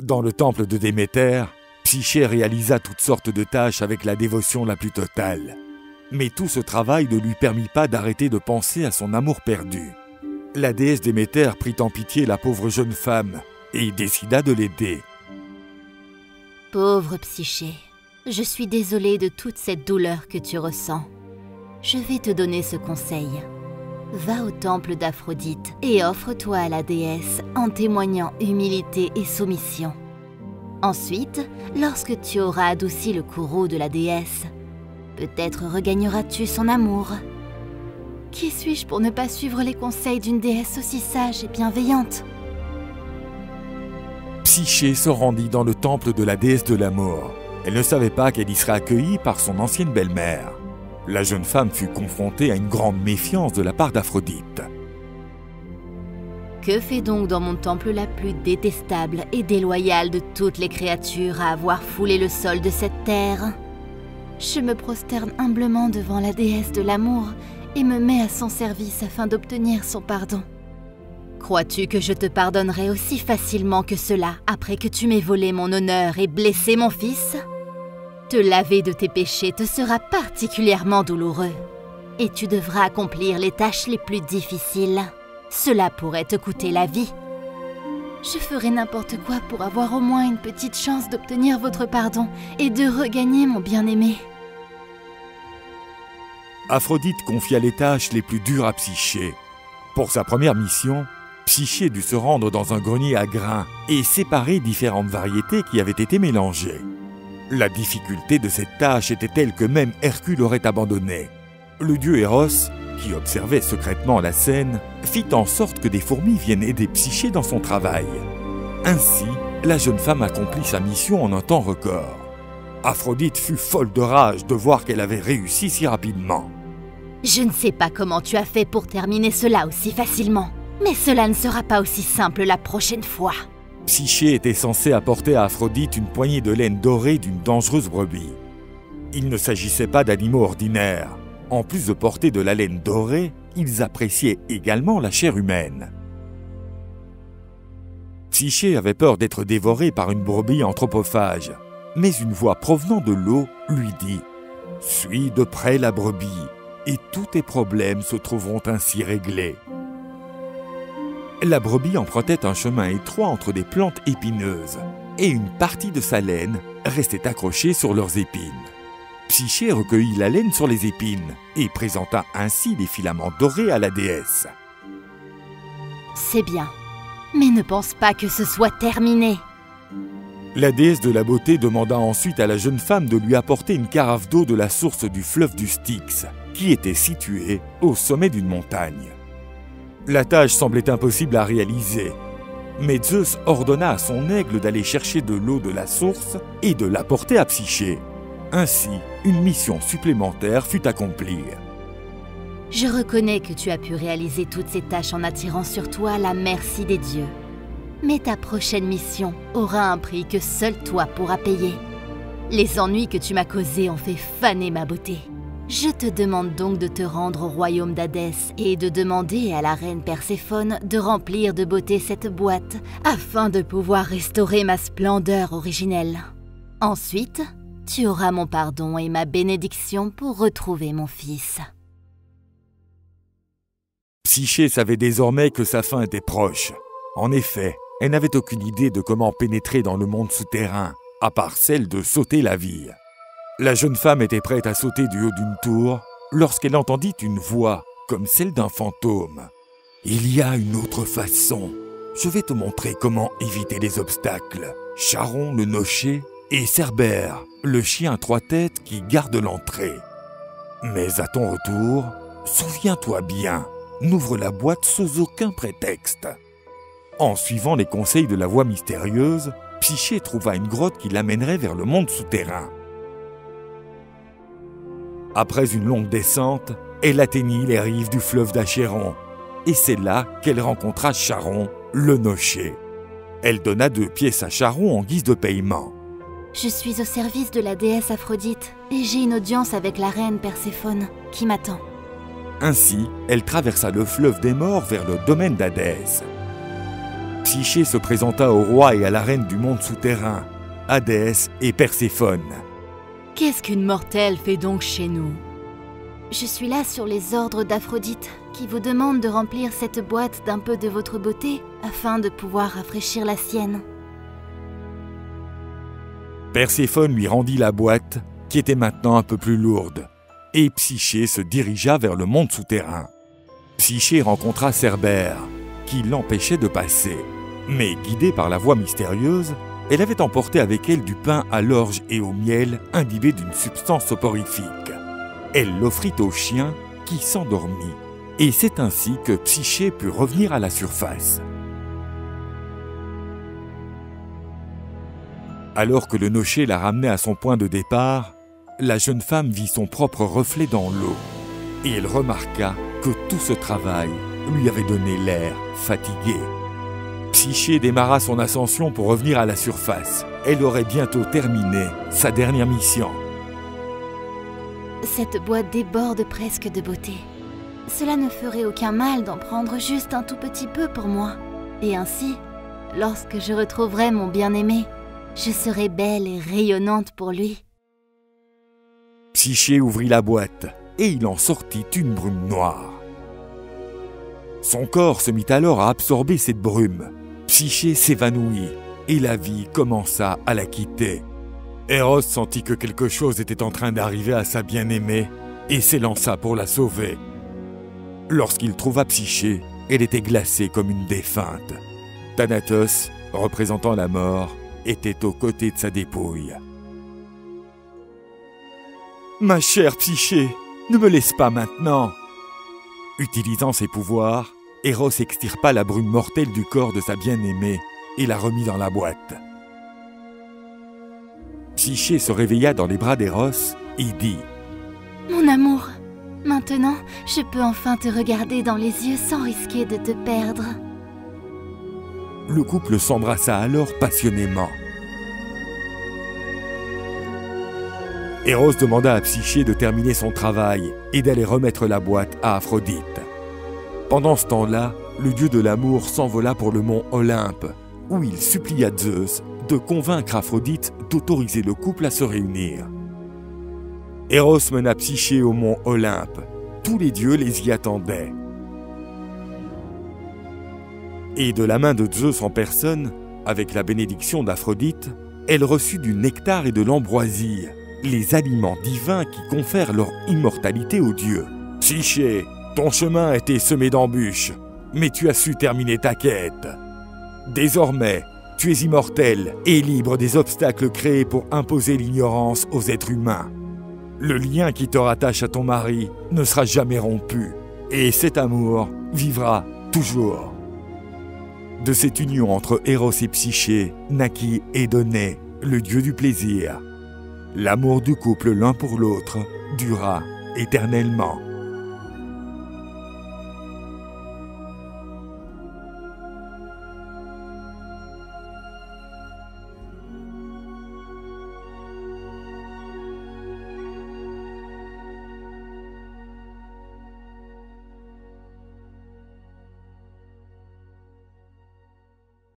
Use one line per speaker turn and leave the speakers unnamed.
Dans le temple de Déméter, Psyché réalisa toutes sortes de tâches avec la dévotion la plus totale. Mais tout ce travail ne lui permit pas d'arrêter de penser à son amour perdu. La déesse Déméter prit en pitié la pauvre jeune femme et décida de l'aider.
Pauvre Psyché, je suis désolée de toute cette douleur que tu ressens. Je vais te donner ce conseil. Va au temple d'Aphrodite et offre-toi à la déesse en témoignant humilité et soumission. Ensuite, lorsque tu auras adouci le courroux de la déesse, peut-être regagneras-tu son amour. Qui suis-je pour ne pas suivre les conseils d'une déesse aussi sage et bienveillante?
Psyché se rendit dans le temple de la déesse de l'amour. Elle ne savait pas qu'elle y serait accueillie par son ancienne belle-mère. La jeune femme fut confrontée à une grande méfiance de la part d'Aphrodite.
Que fait donc dans mon temple la plus détestable et déloyale de toutes les créatures à avoir foulé le sol de cette terre? Je me prosterne humblement devant la déesse de l'amour et me mets à son service afin d'obtenir son pardon. Crois-tu que je te pardonnerai aussi facilement que cela après que tu m'aies volé mon honneur et blessé mon fils? Te laver de tes péchés te sera particulièrement douloureux et tu devras accomplir les tâches les plus difficiles. Cela pourrait te coûter la vie. Je ferai n'importe quoi pour avoir au moins une petite chance d'obtenir votre pardon et de regagner mon bien-aimé.
Aphrodite confia les tâches les plus dures à Psyché. Pour sa première mission, Psyché dut se rendre dans un grenier à grains et séparer différentes variétés qui avaient été mélangées. La difficulté de cette tâche était telle que même Hercule aurait abandonné. Le dieu Eros, qui observait secrètement la scène, fit en sorte que des fourmis viennent aider Psyché dans son travail. Ainsi, la jeune femme accomplit sa mission en un temps record. Aphrodite fut folle de rage de voir qu'elle avait réussi si rapidement.
Je ne sais pas comment tu as fait pour terminer cela aussi facilement, mais cela ne sera pas aussi simple la prochaine fois.
Psyché était censé apporter à Aphrodite une poignée de laine dorée d'une dangereuse brebis. Il ne s'agissait pas d'animaux ordinaires. En plus de porter de la laine dorée, ils appréciaient également la chair humaine. Psyché avait peur d'être dévoré par une brebis anthropophage, mais une voix provenant de l'eau lui dit « Suis de près la brebis, et tous tes problèmes se trouveront ainsi réglés. » La brebis empruntait un chemin étroit entre des plantes épineuses, et une partie de sa laine restait accrochée sur leurs épines. Psyché recueillit la laine sur les épines et présenta ainsi des filaments dorés à la déesse.
C'est bien, mais ne pense pas que ce soit terminé.
La déesse de la beauté demanda ensuite à la jeune femme de lui apporter une carafe d'eau de la source du fleuve du Styx, qui était située au sommet d'une montagne. La tâche semblait impossible à réaliser, mais Zeus ordonna à son aigle d'aller chercher de l'eau de la source et de l'apporter à Psyché. Ainsi, une mission supplémentaire fut accomplie.
Je reconnais que tu as pu réaliser toutes ces tâches en attirant sur toi la merci des dieux. Mais ta prochaine mission aura un prix que seul toi pourras payer. Les ennuis que tu m'as causés ont fait faner ma beauté. Je te demande donc de te rendre au royaume d'Hadès et de demander à la reine Perséphone de remplir de beauté cette boîte afin de pouvoir restaurer ma splendeur originelle. Ensuite, tu auras mon pardon et ma bénédiction pour retrouver mon fils.
Psyché savait désormais que sa fin était proche. En effet, elle n'avait aucune idée de comment pénétrer dans le monde souterrain, à part celle de sauter la vie. La jeune femme était prête à sauter du haut d'une tour lorsqu'elle entendit une voix comme celle d'un fantôme. « Il y a une autre façon. Je vais te montrer comment éviter les obstacles. Charon le nocher et Cerbère, le chien à 3 têtes qui garde l'entrée. Mais à ton retour, souviens-toi bien, n'ouvre la boîte sous aucun prétexte. » En suivant les conseils de la voix mystérieuse, Psyché trouva une grotte qui l'amènerait vers le monde souterrain. Après une longue descente, elle atteignit les rives du fleuve d'Achéron, et c'est là qu'elle rencontra Charon, le nocher. Elle donna 2 pièces à Charon en guise de paiement.
Je suis au service de la déesse Aphrodite, et j'ai une audience avec la reine Perséphone, qui m'attend.
Ainsi, elle traversa le fleuve des morts vers le domaine d'Hadès. Psyché se présenta au roi et à la reine du monde souterrain, Hadès et Perséphone.
Qu'est-ce qu'une mortelle fait donc chez nous? Je suis là sur les ordres d'Aphrodite, qui vous demande de remplir cette boîte d'un peu de votre beauté, afin de pouvoir rafraîchir la sienne.
Perséphone lui rendit la boîte, qui était maintenant un peu plus lourde, et Psyché se dirigea vers le monde souterrain. Psyché rencontra Cerbère, qui l'empêchait de passer. Mais guidée par la voix mystérieuse, elle avait emporté avec elle du pain à l'orge et au miel imbibé d'une substance soporifique. Elle l'offrit au chien, qui s'endormit, et c'est ainsi que Psyché put revenir à la surface. Alors que le nocher la ramenait à son point de départ, la jeune femme vit son propre reflet dans l'eau, et elle remarqua que tout ce travail lui avait donné l'air fatigué. Psyché démarra son ascension pour revenir à la surface. Elle aurait bientôt terminé sa dernière mission.
Cette boîte déborde presque de beauté. Cela ne ferait aucun mal d'en prendre juste un tout petit peu pour moi. Et ainsi, lorsque je retrouverai mon bien-aimé, je serai belle et rayonnante pour lui.
Psyché ouvrit la boîte et il en sortit une brume noire. Son corps se mit alors à absorber cette brume. Psyché s'évanouit et la vie commença à la quitter. Eros sentit que quelque chose était en train d'arriver à sa bien-aimée et s'élança pour la sauver. Lorsqu'il trouva Psyché, elle était glacée comme une défunte. Thanatos, représentant la mort, était aux côtés de sa dépouille. « Ma chère Psyché, ne me laisse pas maintenant !» Utilisant ses pouvoirs, Eros extirpa la brume mortelle du corps de sa bien-aimée et la remit dans la boîte. Psyché se réveilla dans les bras d'Eros et dit «
Mon amour, maintenant, je peux enfin te regarder dans les yeux sans risquer de te perdre. »
Le couple s'embrassa alors passionnément. Eros demanda à Psyché de terminer son travail et d'aller remettre la boîte à Aphrodite. Pendant ce temps-là, le dieu de l'amour s'envola pour le mont Olympe, où il supplia Zeus de convaincre Aphrodite d'autoriser le couple à se réunir. Eros mena Psyché au mont Olympe. Tous les dieux les y attendaient. Et de la main de Zeus en personne, avec la bénédiction d'Aphrodite, elle reçut du nectar et de l'ambroisie, les aliments divins qui confèrent leur immortalité aux dieux. Psyché, ton chemin a été semé d'embûches, mais tu as su terminer ta quête. Désormais, tu es immortel et libre des obstacles créés pour imposer l'ignorance aux êtres humains. Le lien qui te rattache à ton mari ne sera jamais rompu, et cet amour vivra toujours. De cette union entre Eros et Psyché naquit Édonée, le dieu du plaisir. L'amour du couple l'un pour l'autre dura éternellement.